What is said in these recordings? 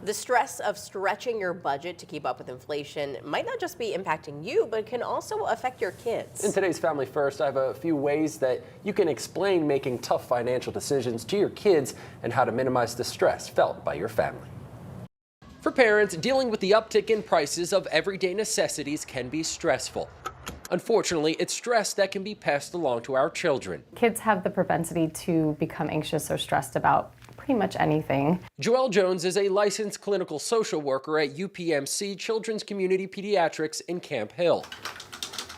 The stress of stretching your budget to keep up with inflation might not just be impacting you, but can also affect your kids. In today's Family First, I have a few ways that you can explain making tough financial decisions to your kids and how to minimize the stress felt by your family. For parents, dealing with the uptick in prices of everyday necessities can be stressful. Unfortunately, it's stress that can be passed along to our children. Kids have the propensity to become anxious or stressed about pretty much anything. Joelle Jones is a licensed clinical social worker at UPMC Children's Community Pediatrics in Camp Hill.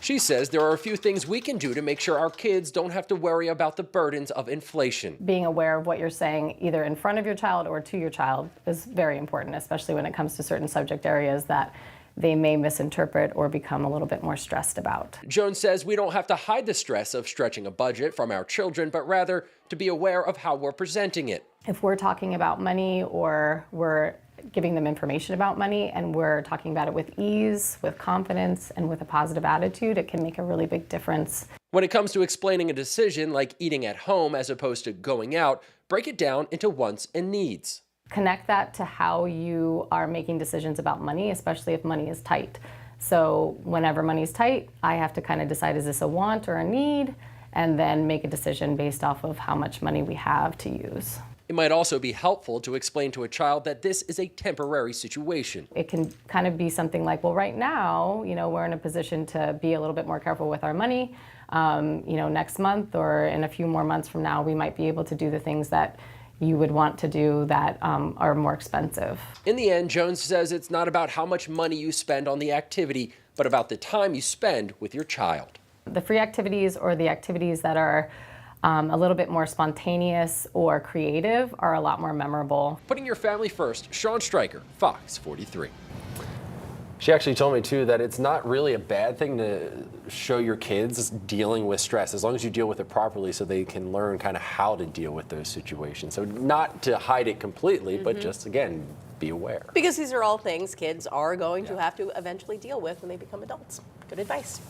She says there are a few things we can do to make sure our kids don't have to worry about the burdens of inflation. Being aware of what you're saying either in front of your child or to your child is very important, especially when it comes to certain subject areas that they may misinterpret or become a little bit more stressed about. Jones says we don't have to hide the stress of stretching a budget from our children, but rather to be aware of how we're presenting it. If we're talking about money or we're giving them information about money and we're talking about it with ease, with confidence, and with a positive attitude, it can make a really big difference. When it comes to explaining a decision like eating at home as opposed to going out, break it down into wants and needs. Connect that to how you are making decisions about money, especially if money is tight. So whenever money's tight, I have to kind of decide, is this a want or a need? And then make a decision based off of how much money we have to use. It might also be helpful to explain to a child that this is a temporary situation. It can kind of be something like, well, right now, we're in a position to be a little bit more careful with our money. Next month or in a few more months from now, we might be able to do the things that you would want to do that are more expensive. In the end, Jones says it's not about how much money you spend on the activity, but about the time you spend with your child. The free activities or the activities that are a little bit more spontaneous or creative are a lot more memorable. Putting your family first, Sean Stryker, Fox 43. She actually told me, too, that it's not really a bad thing to show your kids dealing with stress, as long as you deal with it properly so they can learn kind of how to deal with those situations. So not to hide it completely, but just, again, be aware. Because these are all things kids are going to have to eventually deal with when they become adults. Good advice.